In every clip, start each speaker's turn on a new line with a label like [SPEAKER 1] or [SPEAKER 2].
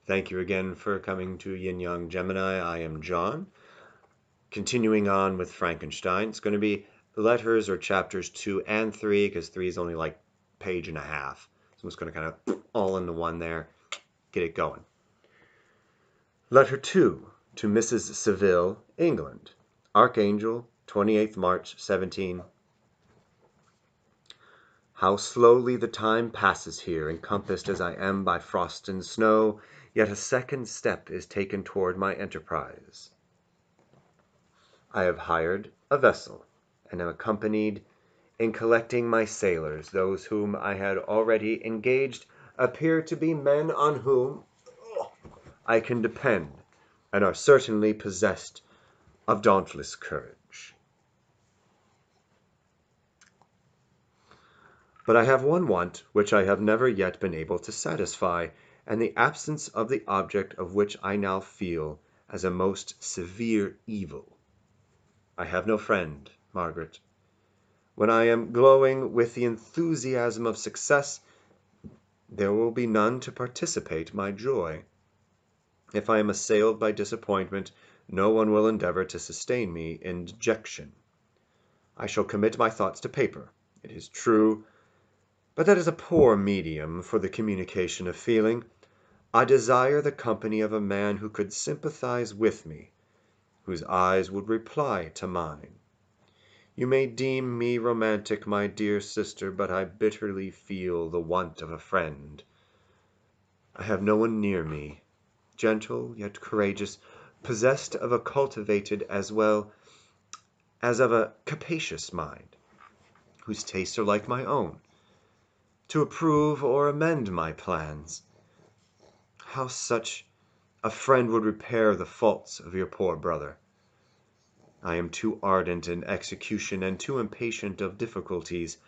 [SPEAKER 1] Thank you again for coming to Yin Yang Gemini. I am John. Continuing on with Frankenstein, it's going to be letters or chapters 2 and 3 because 3 is only like page and a half. So I'm just going to kind of all into one there, get it going. Letter 2 to Mrs. Seville, England. Archangel, 28th March, 17. How slowly the time passes here, encompassed as I am by frost and snow, yet a second step is taken toward my enterprise. I have hired a vessel, and am accompanied in collecting my sailors. Those whom I had already engaged appear to be men on whom I can depend, and are certainly possessed of dauntless courage. But I have one want which I have never yet been able to satisfy, and the absence of the object of which I now feel as a most severe evil. I have no friend, Margaret. When I am glowing with the enthusiasm of success, there will be none to participate my joy. If I am assailed by disappointment, no one will endeavor to sustain me in dejection. I shall commit my thoughts to paper, it is true, but that is a poor medium for the communication of feeling. I desire the company of a man who could sympathize with me, whose eyes would reply to mine. You may deem me romantic, my dear sister, but I bitterly feel the want of a friend. I have no one near me, gentle yet courageous, possessed of a cultivated as well as of a capacious mind, whose tastes are like my own, to approve or amend my plans. How such a friend would repair the faults of your poor brother. I am too ardent in execution and too impatient of difficulties,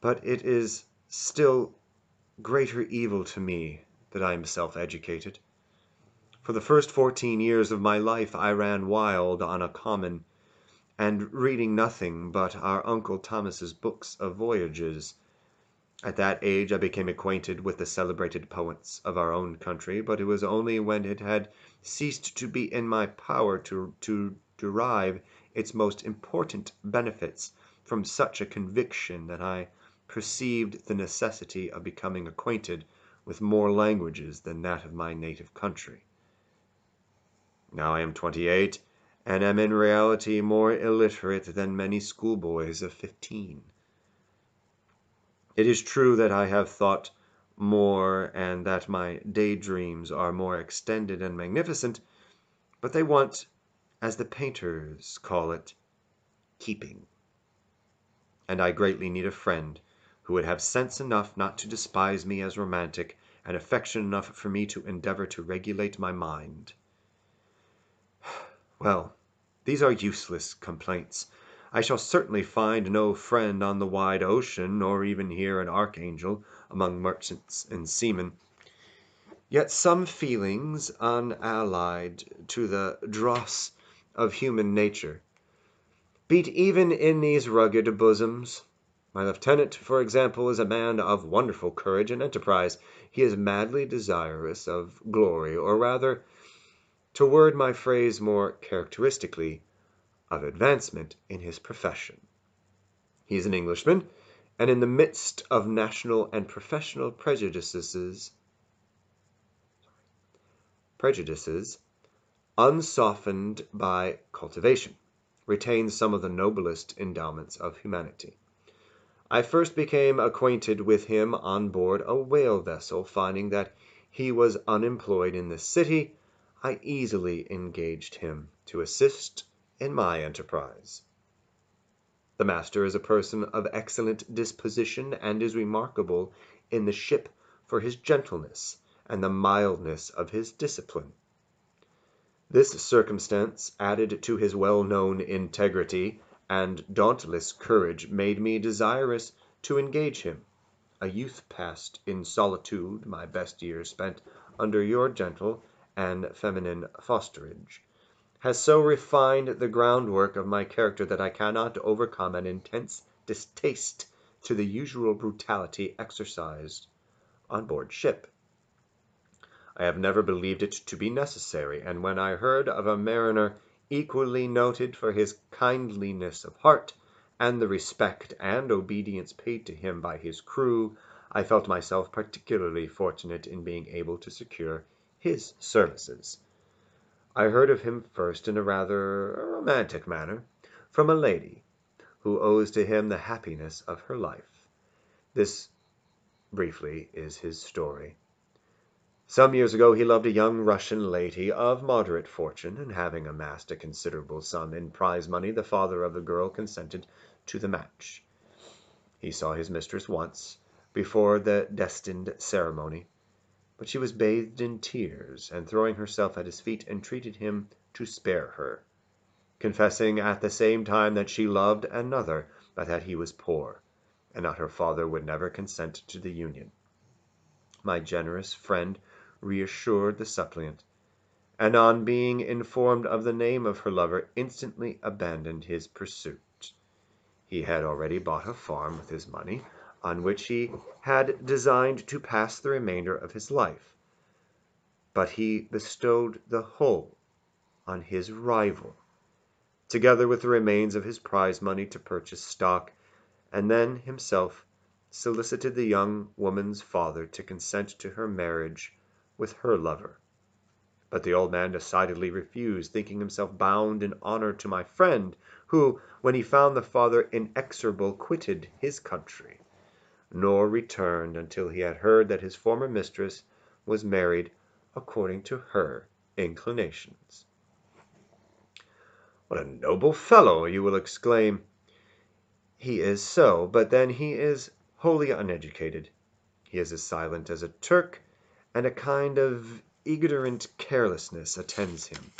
[SPEAKER 1] but it is still greater evil to me that I am self-educated. For the first 14 years of my life I ran wild on a common, and reading nothing but our Uncle Thomas's books of voyages. At that age I became acquainted with the celebrated poets of our own country, but it was only when it had ceased to be in my power to derive its most important benefits from such a conviction that I perceived the necessity of becoming acquainted with more languages than that of my native country. Now I am 28, and am in reality more illiterate than many schoolboys of 15. It is true that I have thought more and that my daydreams are more extended and magnificent, but they want, as the painters call it, keeping. And I greatly need a friend who would have sense enough not to despise me as romantic, and affection enough for me to endeavor to regulate my mind. Well, these are useless complaints. I shall certainly find no friend on the wide ocean, nor even here an archangel among merchants and seamen. Yet some feelings unallied to the dross of human nature beat even in these rugged bosoms. My lieutenant, for example, is a man of wonderful courage and enterprise. He is madly desirous of glory, or rather, to word my phrase more characteristically, of advancement in his profession. He is an Englishman, and in the midst of national and professional prejudices, unsoftened by cultivation, retains some of the noblest endowments of humanity. I first became acquainted with him on board a whale vessel. Finding that he was unemployed in the city, I easily engaged him to assist in my enterprise. The master is a person of excellent disposition, and is remarkable in the ship for his gentleness and the mildness of his discipline. This circumstance, added to his well-known integrity and dauntless courage, made me desirous to engage him. A youth passed in solitude, my best years spent under your gentle and feminine fosterage, has so refined the groundwork of my character that I cannot overcome an intense distaste to the usual brutality exercised on board ship. I have never believed it to be necessary, and when I heard of a mariner equally noted for his kindliness of heart and the respect and obedience paid to him by his crew, I felt myself particularly fortunate in being able to secure his services. I heard of him first in a rather romantic manner, from a lady who owes to him the happiness of her life. This, briefly, is his story. Some years ago he loved a young Russian lady of moderate fortune, and having amassed a considerable sum in prize money, the father of the girl consented to the match. He saw his mistress once, before the destined ceremony, but she was bathed in tears, and throwing herself at his feet, entreated him to spare her, confessing at the same time that she loved another, but that he was poor, and that her father would never consent to the union. My generous friend reassured the suppliant, and on being informed of the name of her lover, instantly abandoned his pursuit. He had already bought a farm with his money, on which he had designed to pass the remainder of his life, but he bestowed the whole on his rival, together with the remains of his prize money to purchase stock, and then himself solicited the young woman's father to consent to her marriage with her lover. But the old man decidedly refused, thinking himself bound in honor to my friend, who, when he found the father inexorable, quitted his country, nor returned until he had heard that his former mistress was married according to her inclinations. What a noble fellow! You will exclaim. He is so, but then he is wholly uneducated. He is as silent as a Turk, and a kind of ignorant carelessness attends him,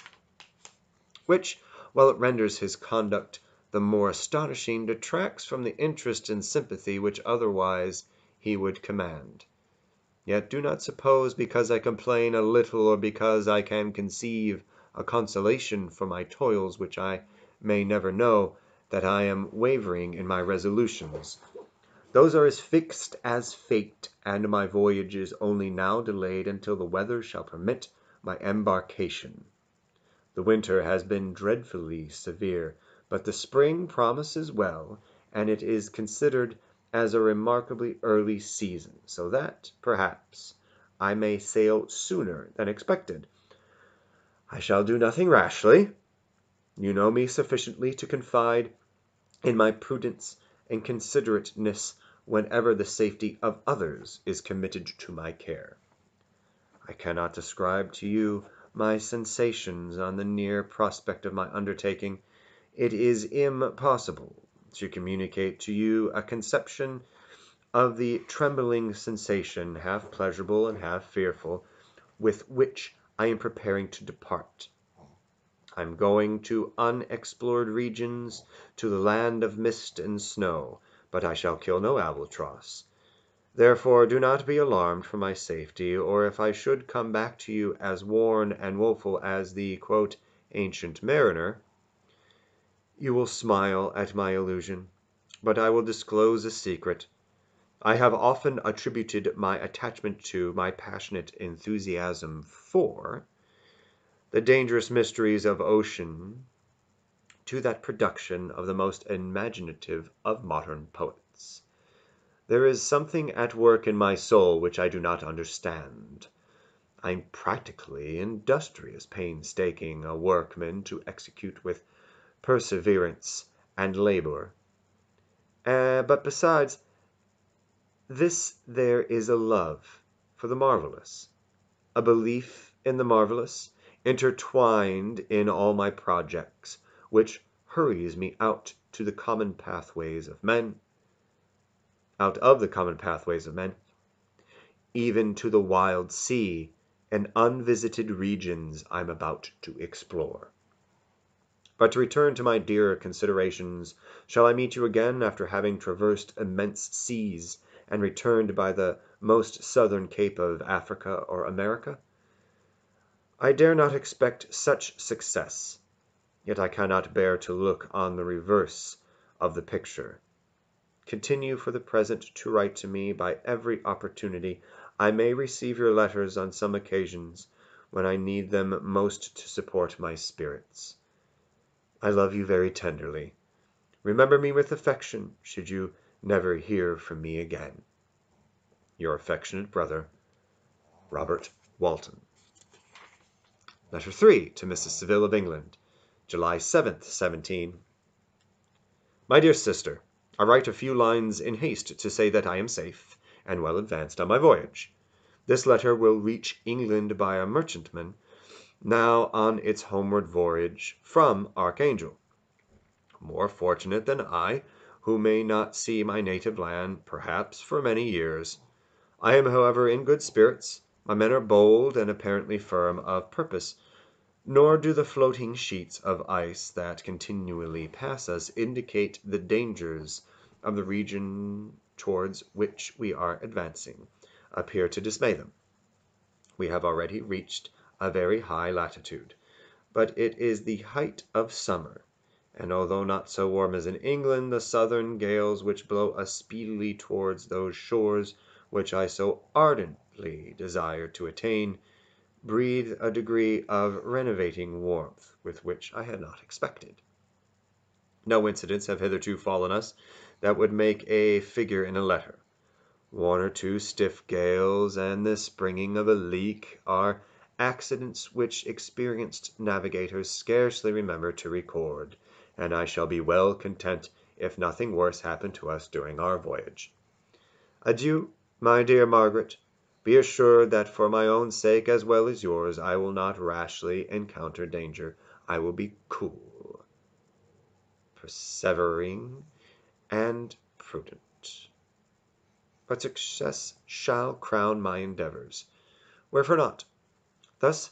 [SPEAKER 1] which, while it renders his conduct the more astonishing, detracts from the interest and sympathy which otherwise he would command. Yet do not suppose, because I complain a little, or because I can conceive a consolation for my toils which I may never know, that I am wavering in my resolutions. Those are as fixed as fate, and my voyage is only now delayed until the weather shall permit my embarkation. The winter has been dreadfully severe, but the spring promises well, and it is considered as a remarkably early season, so that, perhaps, I may sail sooner than expected. I shall do nothing rashly. You know me sufficiently to confide in my prudence and considerateness whenever the safety of others is committed to my care. I cannot describe to you my sensations on the near prospect of my undertaking. It is impossible to communicate to you a conception of the trembling sensation, half pleasurable and half fearful, with which I am preparing to depart. I am going to unexplored regions, to the land of mist and snow, but I shall kill no albatross. Therefore do not be alarmed for my safety, or if I should come back to you as worn and woeful as the "ancient mariner," you will smile at my illusion. But I will disclose a secret. I have often attributed my attachment to, my passionate enthusiasm for, the dangerous mysteries of ocean to that production of the most imaginative of modern poets. There is something at work in my soul which I do not understand. I am practically industrious, painstaking, a workman to execute with perseverance and labor. But besides this there is a love for the marvelous, a belief in the marvelous, intertwined in all my projects, which hurries me out to the common pathways of men, out of the common pathways of men, even to the wild sea and unvisited regions I am about to explore. But to return to my dearer considerations, shall I meet you again after having traversed immense seas and returned by the most southern cape of Africa or America? I dare not expect such success, yet I cannot bear to look on the reverse of the picture. Continue for the present to write to me by every opportunity. I may receive your letters on some occasions when I need them most to support my spirits. I love you very tenderly. Remember me with affection, should you never hear from me again. Your affectionate brother, Robert Walton. Letter 3 to Mrs. Saville of England, July 7th, 17. My dear sister, I write a few lines in haste to say that I am safe and well advanced on my voyage. This letter will reach England by a merchantman now on its homeward voyage from Archangel, more fortunate than I, who may not see my native land, perhaps, for many years. I am, however, in good spirits. My men are bold and apparently firm of purpose, nor do the floating sheets of ice that continually pass us indicate the dangers of the region towards which we are advancing appear to dismay them. We have already reached a very high latitude, but it is the height of summer, and although not so warm as in England, the southern gales which blow us speedily towards those shores which I so ardently desire to attain breathe a degree of renovating warmth with which I had not expected. No incidents have hitherto fallen us that would make a figure in a letter. One or two stiff gales and the springing of a leak are accidents which experienced navigators scarcely remember to record, and I shall be well content if nothing worse happen to us during our voyage. Adieu, my dear Margaret. Be assured that for my own sake as well as yours I will not rashly encounter danger. I will be cool, persevering, and prudent. But success shall crown my endeavors. Wherefore not? Thus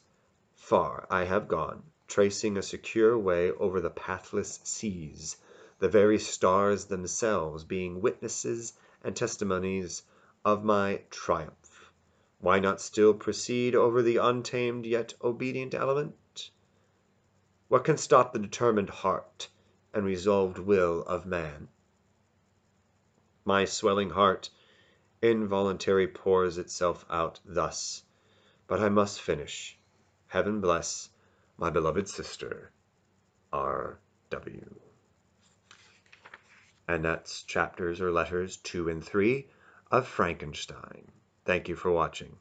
[SPEAKER 1] far I have gone, tracing a secure way over the pathless seas, the very stars themselves being witnesses and testimonies of my triumph. Why not still proceed over the untamed yet obedient element? What can stop the determined heart and resolved will of man? My swelling heart involuntarily pours itself out thus, but I must finish. Heaven bless my beloved sister, R.W. And that's chapters or letters 2 and 3 of Frankenstein. Thank you for watching.